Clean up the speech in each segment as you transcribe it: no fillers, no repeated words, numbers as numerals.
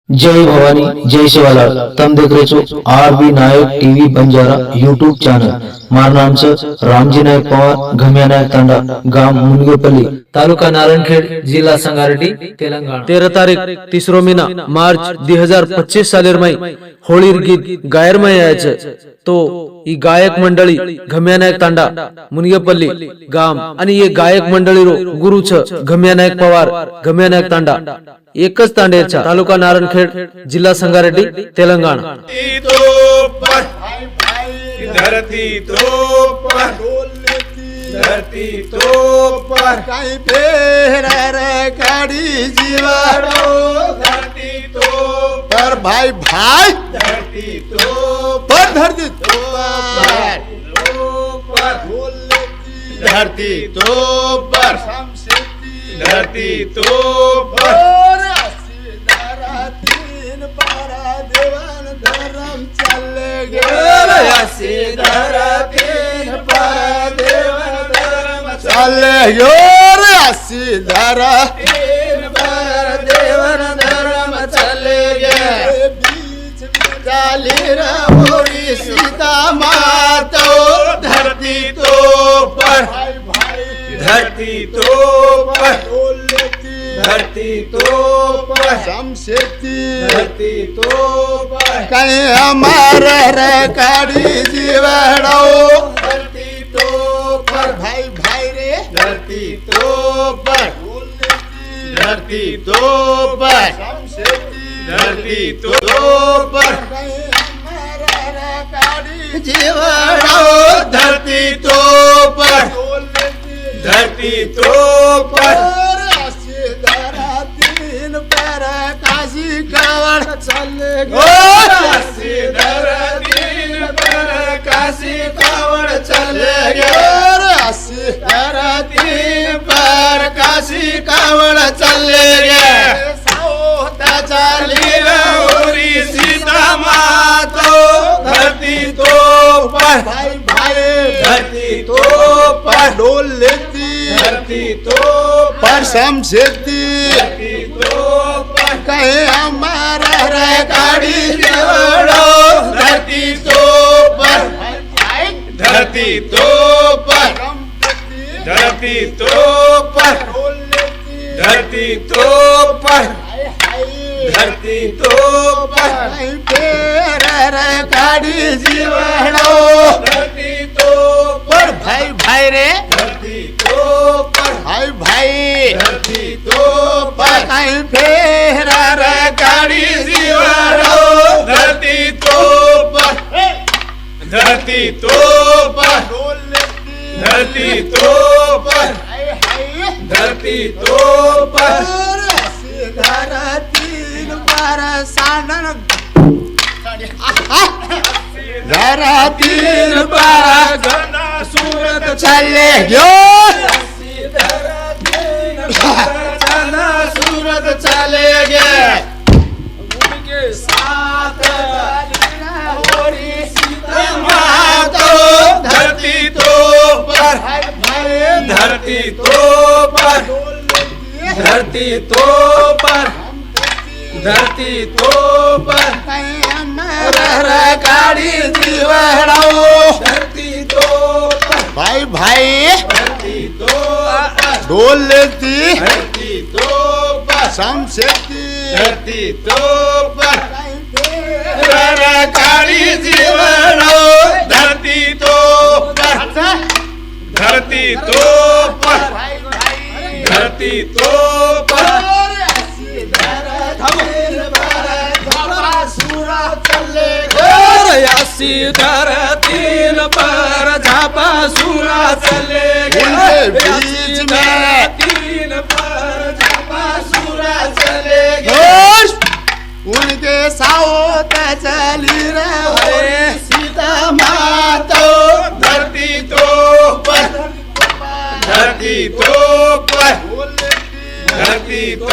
जय भवानी जय शिवालाल। तम देख रहे છો आरबी नायक टीवी बंजारा यूट्यूब चॅनल। मार नाम से रामजी नायक पवार, घम्या नायक तांडा, गाव मुनगेपल्ली, तालुका नारायणखेड, जिला संगारेड्डी, तेलंगाना। 13 तारीख 3 महीना मार्च 2025 सालेर मई होळीर गीत गायर मय यायचे तो ही गायक मंडळी घम्या नायक तांडा मुनगेपल्ली गाम आणि ये गायक मंडळी रो गुरुच घम्या नायक पवार घम्या नायक तांडा एकच तांड्याचा तालुका नारायणखेड जिल्हा संगारेड्डी तेलंगाना। धरती तो पर धरती तो पर कहीं फेर गाड़ी जीवाड़ो धरती तो पर भाई भाई धरती तो पर धरती तो पर धरती तो पर धरती तो पर तीन पारा देवान धर्म चले गए तीन पारा देवान धर्म चले गए तीन पारा देवान धर्म चले गए बीच में डाली रहोरी सीता मातो धरती तो पर धरती तो पर धरती तो पर शमशेती धरती तो पर कहीं हमारे रेकाड़ी जीवड़ो धरती तो पर भाई भाई रे धरती तो पर धरती तो पर शमशेती धरती तो पर कहीं हमारे रेकाड़ी जीवड़ो धरती तो पर धरती तो पर काशी कावड़ चले गए तीन पर काशी कावड़ चले गए तीन पर काशी कावड़ चले गए चली रहोरी सीता मातो धरती तो पर भाई भाई धरती तो पर डोल लेती धरती तो पर शमशेती धरती तो पर कहे हमारा रेकाड़ी जीवड़ो धरती तो पर धरती तो पर धरती तो पर धरती तो पर धरती तो पर रेकाड़ी जीवड़ो धरती तो पर भाई भाई रे धरती तो पर भाई भाई धरती तो पर कहीं फेर रेकाड़ी जीवड़ो धरती तो पर धरती तो पर धरती तो पर धरती तो पर तीन पर सानन तीन पर घना सूरत चले गयो घना सूरत चले गए उनके साथ सीता मातो धरती तो पर धरती तो पर धरती तो पर धरती तो पर रेकाड़ी जीवड़ो धरती तो पर भाई भाई धरती तो डोल लेती धरती तो पर शमशेती धरती तो पर रेकाड़ी जीवड़ो धरती तो पर धरती तो पर धरती तो पर तीन पर झापा सूरा चले गए बीच में तीन पर झापा सूरा चले गए उनके साथ चली रहे सीता मातो धरती तो पर धरती तो पर धरती तो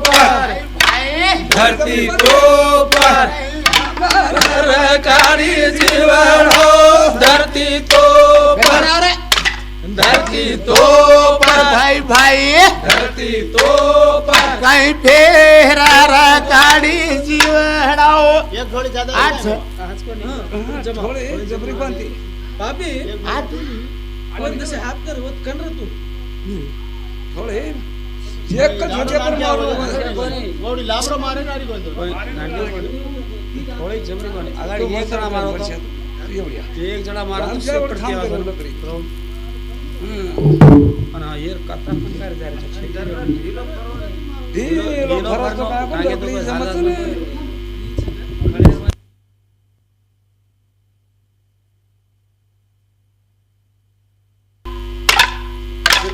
पर धरती तो पर रेकाड़ी जीवड़ो धरती तो पर धरती तो पर भाई भाई धरती तो पर कहीं फेर रेकाड़ी आठ है। थोडे जबरी बांधते पापी आठ पण जसे हात कर होत कन रे तू थोडे एक का छोटे पर मारो गोडी लाबरो मारे नारी बंदो थोड़ी जबरी कोणी आगाडी एक जणा मारो तो एवढ्या एक जणा मारो तो आमच्या वर शेपट ठाम केवा करून बरो. लकडी पण हा येर काता पण काय जारे हे लो फरक तो काय पण लकडी जमत नाही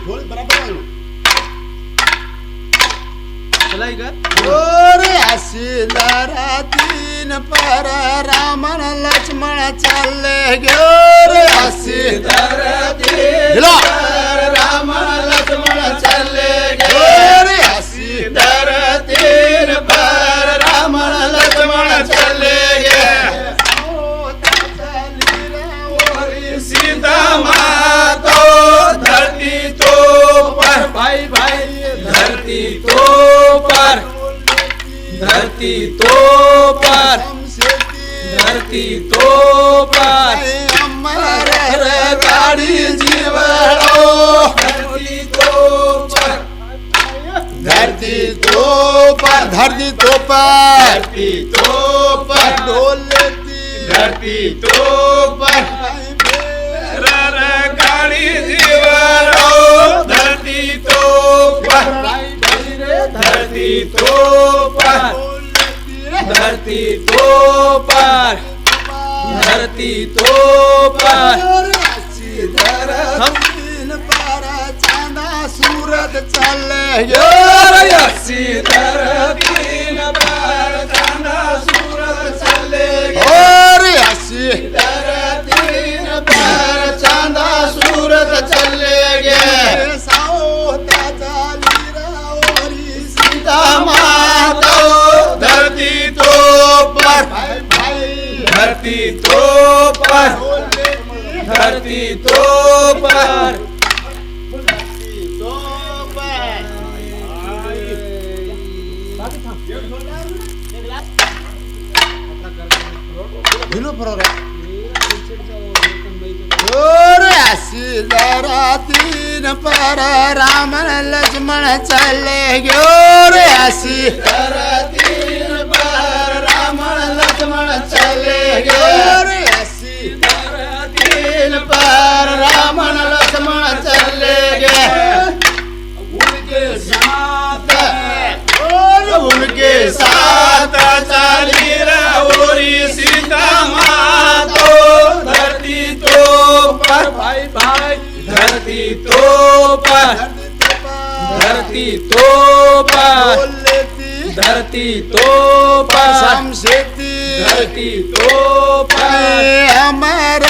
थोड़ी बराबर है चलाई का ओरे हसीदारा तीन पर रामन लक्ष्मण चले गयो रे हसीदारा तीन पर रामन लक्ष्मण चले गयो रे हसीदारा तीन पर रामन लक्ष्मण चले गए सीता मातो धरती तो पर भाई भाई धरती तो पर धरती तो पर धरती तो पर अमर गाड़ी जीवड़ो धरती तो पर धरती तो पर धरती तो पर धरती तो पर डोलती धरती तो पर रर गाड़ी जीवड़ो धरती तो पर धरती तो पर धरती तो पर धरती तो पर सूरत चले सीधर तीन बार चांदा सूरत चले और सीधर तीन बार चांदा सूरत चले गए सीता माता धरती तो पर धरती तो पर धरती तो पर तीन पर रामन लक्ष्मण चले गयो रे हसी तीन पर रामन लक्ष्मण चले गयो रे हसी तीन पर रामन लक्ष्मण चले गए उनके साथ उनके साथ चाली रहोरी सीता मातो धरती तो पर भाई भाई धरती तो पर धरती तो पर धरती तो पर धरती तो पर अमर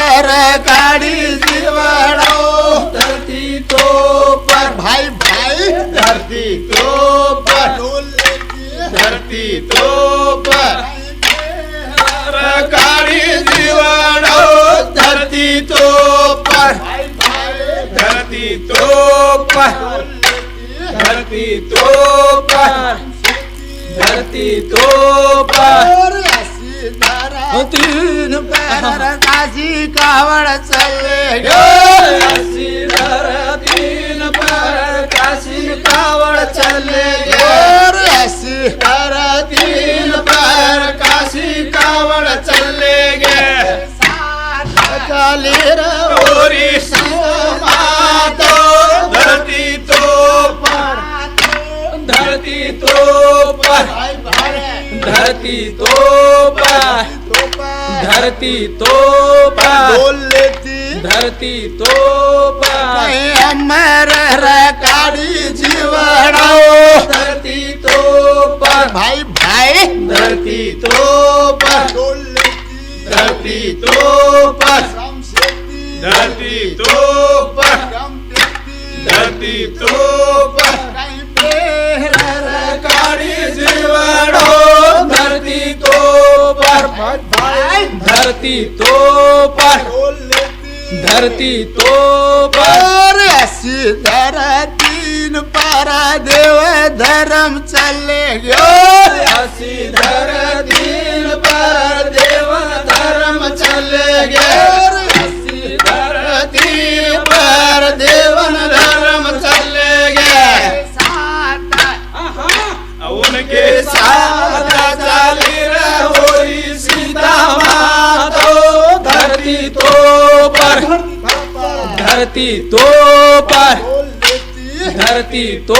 गाड़ी जीवड़ो धरती तो पर भाई भाई धरती तो पर धरती तो पर गाड़ी जीवड़ो धरती तो पर धरती तो पर धरती तो पर धरती तो पर तीन पैर काशी कावड़ चले सीधर तीन पर काशी कावड़ चले सीधर तीन पर काशी कावड़ चले गए काली ओरी मातो धरती तो पर धरती तो पर धरती तो पर धरती तो पर धरती तो पर अमर काड़ी जीवड़ो धरती तो पर भाई भाई धरती तो पर धरती तो पर धरती तो पर धरती तो पर गाड़ी जीवड़ो धरती तो पर धरती तो पर धरती तो पर सीधर तीन पारा देव धर्म चले गयो सीधर तीन पर धरती तो पर बोल लेती धरती तो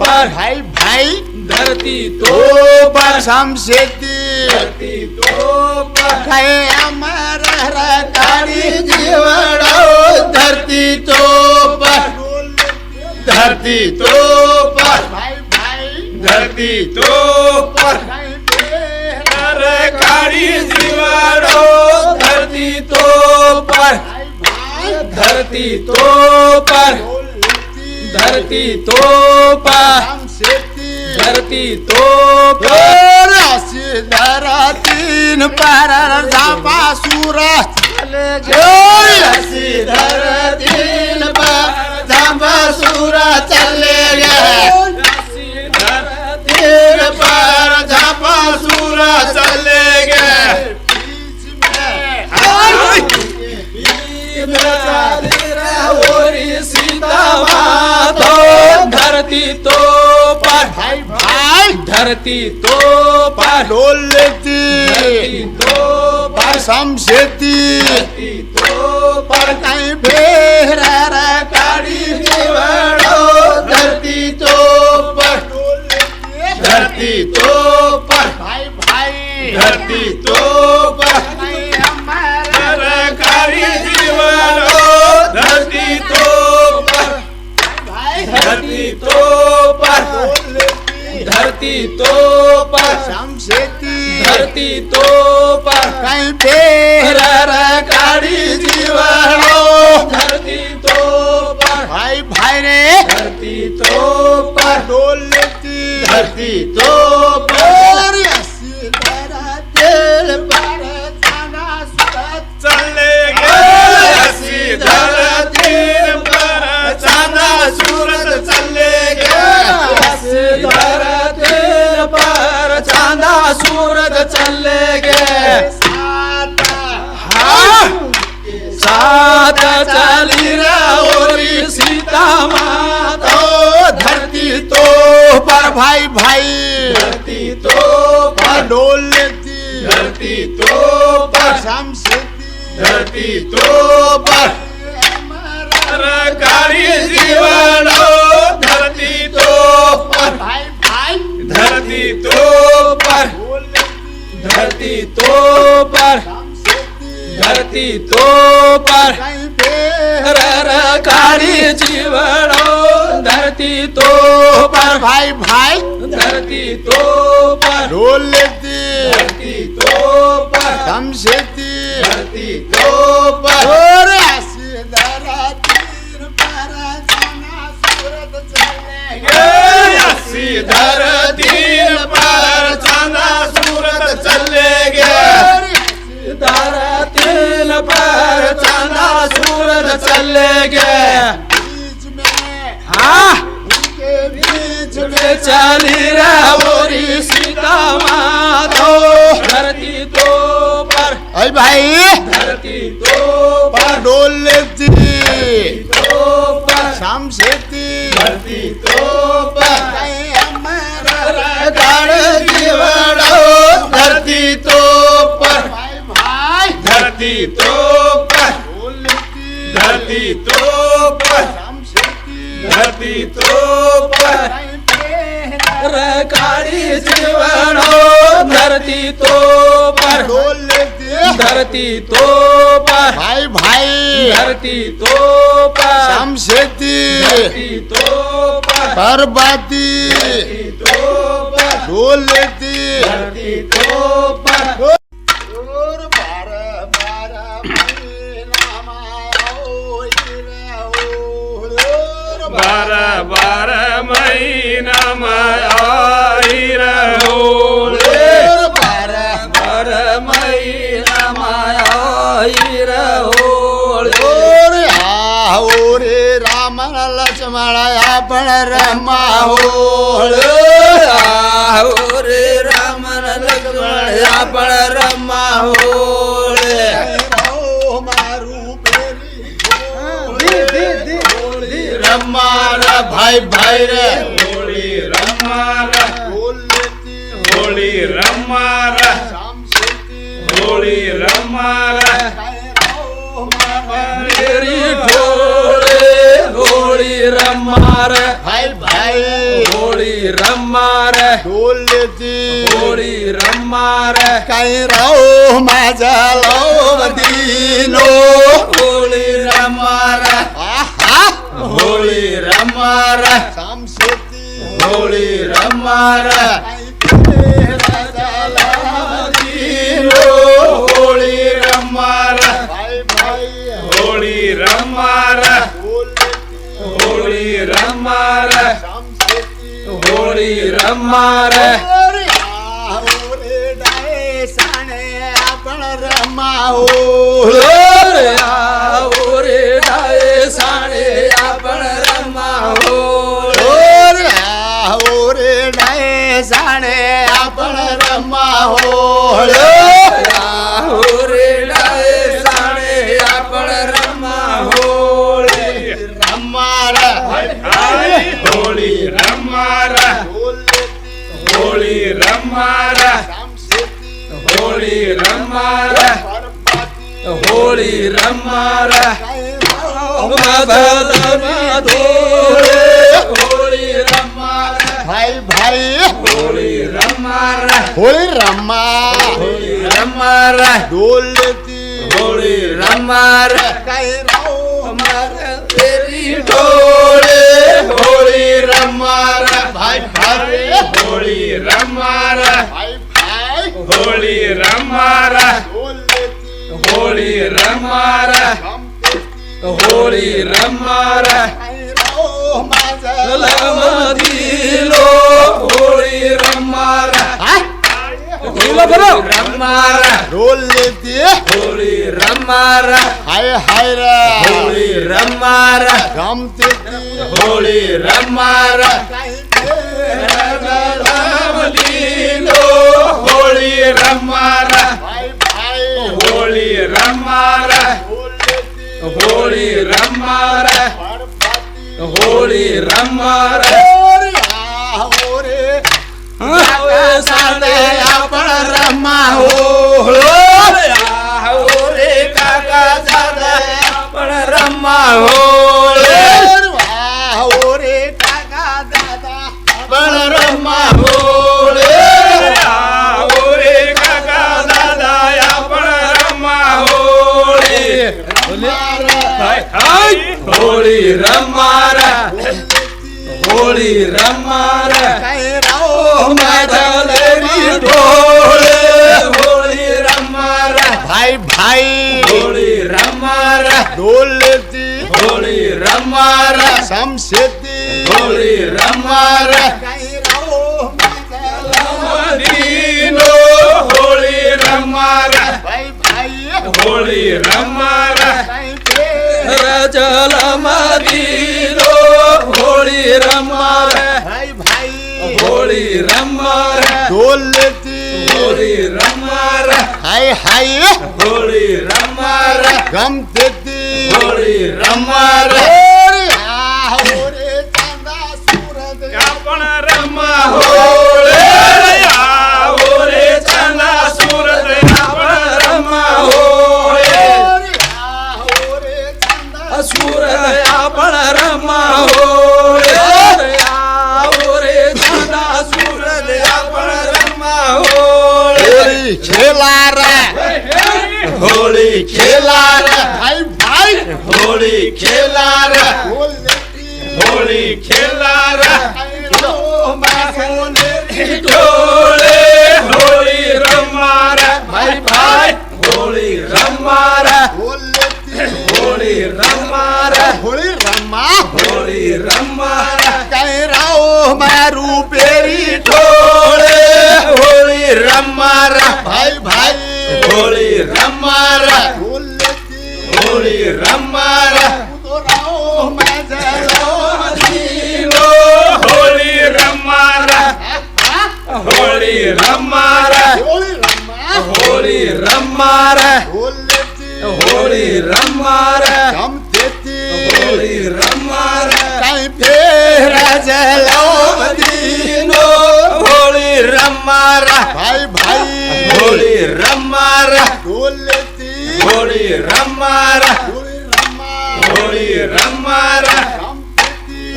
पर भाई भाई धरती तो तो पर समसेती धरती तो पर काय अमर गाड़ी जीवड़ो धरती तो पर धरती तो पर भाई भाई धरती तो पर काय बेरा सरकारी जीवाणो धरती तो पर भाई धरती तो पर बोल लेती धरती तो पर समसेती धरती तो पर राशि धरा तीन पर झापा सूरज राशि धरा तीन पर झापा सूरज चले गए तीन पर झापा सूरज चले गए सीता माधो धरती तो पर भाई भाई धरती तो पर डोल धरती लेती तो पर समसेती धरती तो पर कहीं फेरा गाड़ी जीवड़ो धरती तो पर धरती तो पर भाई भाई धरती तो पर कहीं हमारा सरकारी जीवाणो धरती तो पर भाई धरती तो पर डोल लेती धरती तो पर समसेती धरती तो पर कहीं फेरा गाड़ी जीवड़ो धरती तो पर भाई भाई रे धरती तो पर डोल लेती धरती तो पर और ऐसी धरा दिल पर जाना सूरज चले गए ऐसी धरती पर चांदा सूरज चले गए ऐसी धरती पर चांदा सूरज चले गए साथ चली रही सीता माता धरती तो पर भाई भाई धरती तो पर डोल लेती धरती तो पर समसेती धरती तो पर सरकारी जीवाणो धरती तो पर भाई भाई धरती तो पर डोल लेती धरती तो पर समसेती धरती तो पर कहीं पे सरकारी जीवाणो धरती तो पर भाई भाई धरती तो पर डोल लेती धरती तो पर समसेती धरती तो पर और ऐसी धरा तीर पर जाना सूरज चले ऐसी धरती पर चांदा सूरज चले गए धरती पर चांदा सूरज चले गए बीच में हाँ उनके बीच में चली रही सीता माधो धरती तो पर अरे भाई धरती तो पर डोल लेती तो पर समसेती धरती तो पर कहीं हमारा गाड़ जीवाणो धरती तो पर भाई भाई धरती तो पर डोल लेती धरती तो पर समसेती धरती तो पर कहीं पे सरकारी जीवाणो धरती तो पर डोल लेती धरती तो पर भाई भाई धरती तो पर समसेती धरती तो पर बर्बादी धरती तो पर डोल लेती धरती तो पर और बारह बारह महीना माओ और बारह बारह महीना में आई रहो बारह बारह महीना में आई रहो और आओ रे राम लक्ष्मण आपण रमा होळ रे राम लक्ष्मण आपण रमा होळे मारू रमार भाई भाई रे होळी रमार बोल लेती होळी रमार शाम शेती होळी रमार काय राव मारा मेरी ढोल रमार भाई भाई होली रमार ढोल लेती होली रमार काही राव माझा लाव दिनो होली रमार आहा होली रमार सामसेती होली रमार राजा लाव दिनो होली रमार भाई भाई होली रमार ढोल लेती होली रमार सामसेती होली रमार ओरे ओरे डाए साने आपण रमाओ ओरे डाळे साडे आपण रमाहो ओरे ओरे डाए साने आपण रमाओ ओरे डाळे साडे आपण रमाहो रमार होळी रमार होळी रमार होळी रमार होळी रमार होळी रमार भाई भाई होळी रमार होळी रमा होळी रमार ढोल लेती होळी रमार काही राव तेरी ढोळे होळी रमार भाई भाई होळी रमार भाई भाई होळी रमार ढोल लेती होळी रमार गमतेती होळी रमार काही राव माझा लमदिलो होळी रमार रमार ढोल लेती होळी रमार हाय हाय रे होळी रमार गमतेती होळी रमार काही लमदिलो होळी रमार भाई भाई होळी रमार ढोल लेती होळी रमार परपाती होळी रमार ओरे साडे आपण रमाओ रे काका साडे आपण रमाहो ओरे काका दादा आपण रमाहो रे काका दादा आपण रमाहो होळी रमार होळी रमार काही राव माझी ढोळे होळी रमार भाई भाई होळी रमार ढोल लेती होळी रमार समशेती होळी रमार काही राव मदीनो होळी रमार भाई भाई होळी रमार काही रजल मदीनो होळी रमार भाई भाई होळी रमार ढोल लेती होळी रमार हाय हाय होळी रमार गमतेती होळी रमार ओरे चांदा सूरज आपण रमा होळे होळे चांदा सूरज आपण रमा होळे ओरे चांदा सूरज आपण रमा होळे होळे चांदा सूरज आपण रमा होळे खेला रे होळी खेला रे भाई भाई होळी खेला रे ढोल लेती होळी खेला रे रो मासोने ढोळे होळी रमार भाई भाई होळी रमार ढोल लेती होळी रमार होळी रमा होळी रमार काही राव मारू पेरी ढोळे होळी रमार भाई भाई होळी रमार ढोल लेती होळी रमार तो राव माझा मदीनो होळी रमार होळी रमार होळी रमा होळी रमार ढोल लेती होळी रमार गमतेती होळी रमार काही फेरा जलाव मदीनो होळी रमार भाई भाई होळी रमार ढोल लेती होळी रमार होळी रमा होळी रमार गमतेती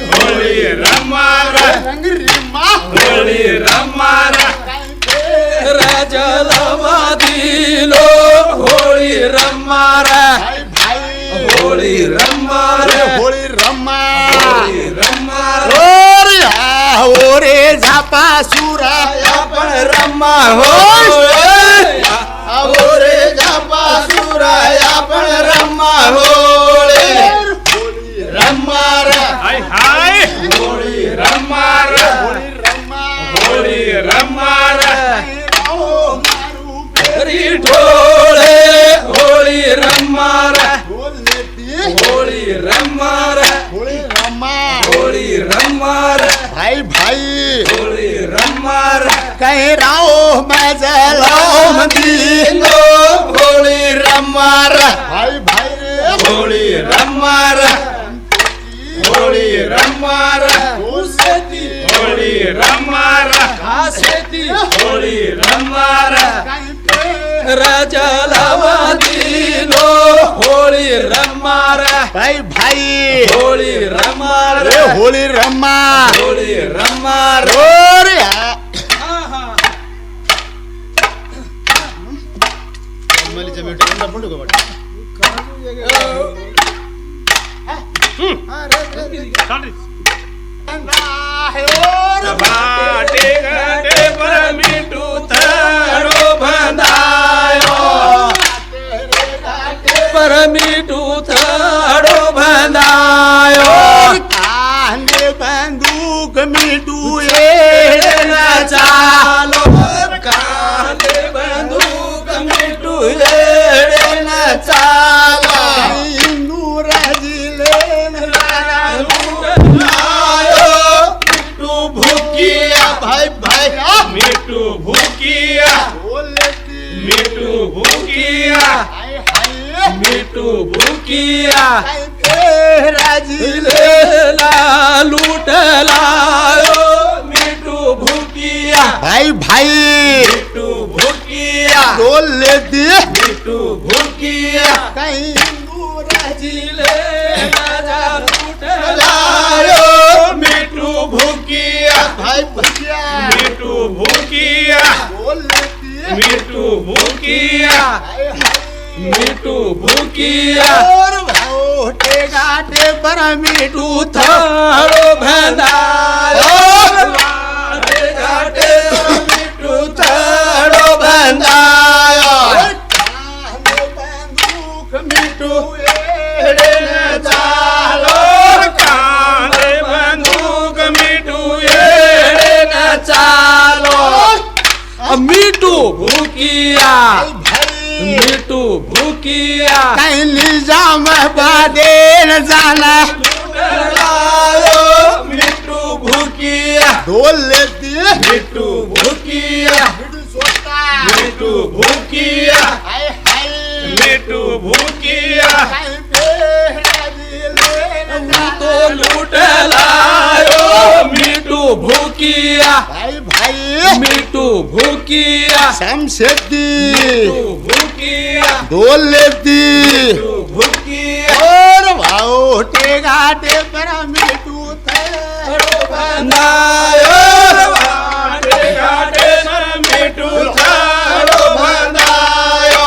रंग रिमा होळी रमार राजाला दिलो होळी रमार भाई भाई होळी रमार होळी रमा होळी रमार ओरे झापा सुरा आपण रमा ओरे झापा सुरा आपण रमा होळे रमार हाय हाय होळी रमार होळी रमा होळी रमार मारू घरी ढोळे होळी रमार बोलती होळी रमार होळी रमा होळी रमार भाई भाई होळी रमार कहीं राओ मजलो मदीनो होळी रमार भाई भाई रे होळी रमार होळी रमार होसेती होळी रमार घासेती होळी रमार कहीं पे राजाला दिलो होळी रमार भाई भाई होळी रमार रे होळी रमा होळी रमार ओरे बाटे घाटे पर मिठू थडो बंधायो परमिटू थडो बंधायो कांदे बंदूक मिटू येडना चालो कांदे बंदूक मिटू येडना चालो इंदूर जिले लुटायो मिटू भुकिया भाई भाई मिठू भूकिया बोलती मिठू भूकिया हाय हाय मिटू भुकिया हाय तेरा जिले लेला लुटलायो मिटू भुकिया भाई भाई मिटू भुकिया बोलती मिटू भुकिया कहीं इंदूर जिले राजा लुटलायो लायो मिठू भूकिया भाई भैया मिठू भूकिया बोलती मिठू भूकिया हाय हाय मिटू भुकिया और भाओटे घाटे पर मिटू था थारो भंडारो घाटे घाटे मिटू थारो भंडारो बंदूक मिटू एड़े चालो कांदे बंदूक मिठू येड़े न चालो मिटू भुकिया मिटू भुकिया कहीं निजाम बादेन जाना लुटलायो मिटू भुकिया ढोल लेती मिटू भुकिया सोता मिठू भूकिया हाय हाय मिठू भूकिया कहीं बेहरा दिले तो लुटलायो मिटू भुकिया भाई भाई मिटू भुकिया शमशेदी मिटू भुकिया ढोल लेती मिटू भुकिया और भाओटे घाटे पर मिटू थे बनायो घाटे घाटे पर मिठू थडो बंधायो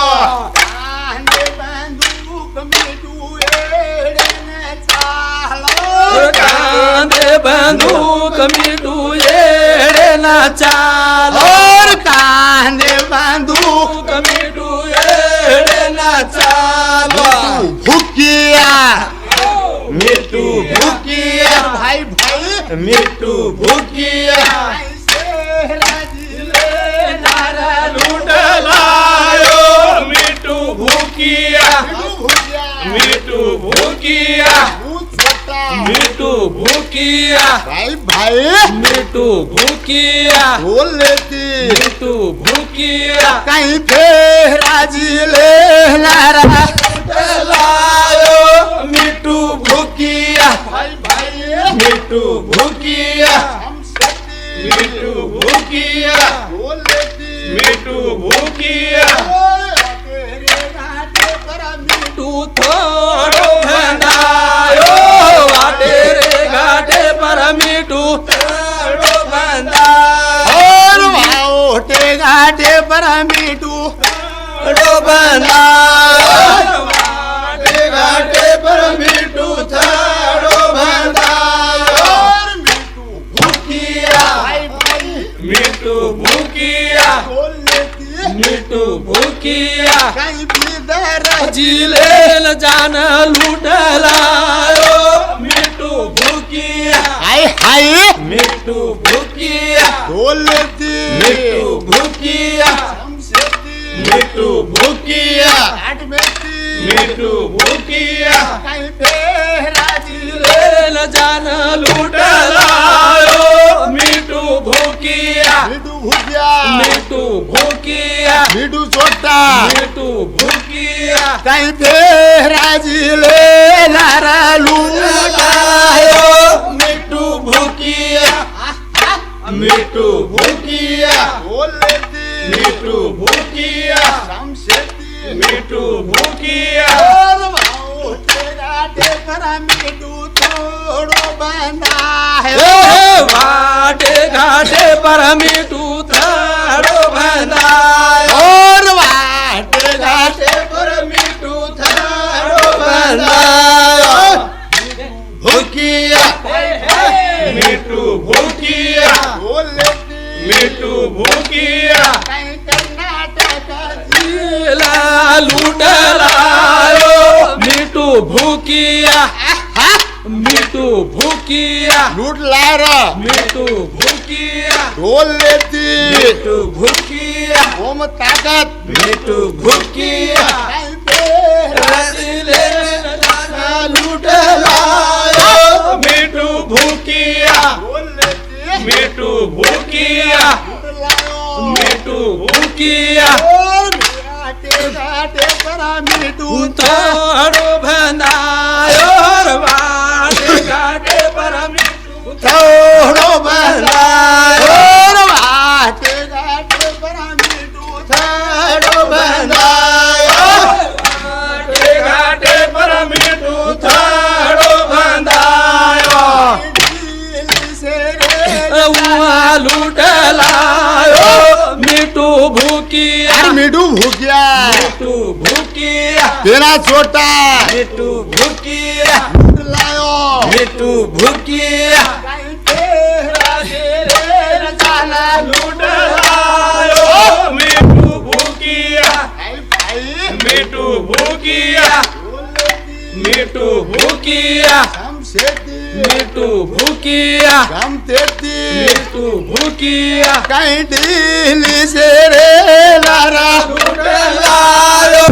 कांदे बंदूक मिटू एड़े न चालो कांदे बंदूक मिटू येड़े न चालो और कांदे बंदूक मिटू येड़े न चालो भुकिया मिटू भुकिया भाई भाई मिटू भुकिया लुटलायो मिठू भूकिया मिठू भूकिया मिठू भूकिया भाई भाई मिटू भुकिया बोल लेती मिटू भुकिया कहीं फेरा जिले नारा लायो मिटू भुकिया भाई भाई मिटू भुकिया हम सती मिठू भूकिया बोल लेती मिठू भूकिया तेरे घाटे पर मिटू थोड़ो भंडायो वाटे रे घाटे पर मिटू पर मिठू थाड़ो बंधायो वाटे घाटे पर मिठू थाड़ो बंधायो भूकिया मिठू भूकिया मिठू भूकिया कहीं भी दर जिलेल जान लूटलायो मिठू भूकिया हाय हाय मिठू भूकिया बोलती मिठू भूकिया मिठू भूकिया घाट में थी मिठू भूकिया कहीं फेरा जिलेल जान लूटलायो मिठू भूकिया मिठू भूकिया मिठू भूकिया मिठू छोटा मिठू भूकिया कहीं फेरा जिले लारा लूटायो मिठू भूकिया मिठू भूकिया बोलती मिठू भूकिया शमशेती मिठू भूकिया और भाऊ तेरा देखरा मिठू थोड़ो बंदा है वाटे घाटे पर मिठू थाड़ो बंधायो और वाटे घाटे पर मिठू थाड़ो बंधायो भूकिया मिठू भूकिया बोलती मिठू भूकिया कहीं कर्नाटक जिला लूटलायो मिठू भूकिया मिठू भूकिया लूट लारा मिठू भूकिया ढोल लेती मिठू भूकिया ओम ताकत मिठू भूकिया कहीं फेरा लूटलायो मिठू भूकिया बोलती मिठू भूकिया लायो मिठू भूकिया और घाटे घाटे पर मिठू थाड़ो बंधायो वाटे घाटे पर मिठू थोड़ो बंधायो और वाटे घाटे पर मिठू थाड़ो बंधायो वाटे घाटे पर मिठू थाड़ो बंधायो से रे उहाँ लूटलायो मिठू भूकिया मिठू भूकिया मिठू भूकिया तेरा छोटा मिठू भूकिया लायो मिठू भूकिया कहीं तेरा रे जाना लूटलायो मिठू भूकिया भाई भाई मिठू भूकिया मिठू भूकिया शमशेती मिठू भूकिया हम तेती मिठू भूकिया कहीं ढीली से रे लारा लूटलायो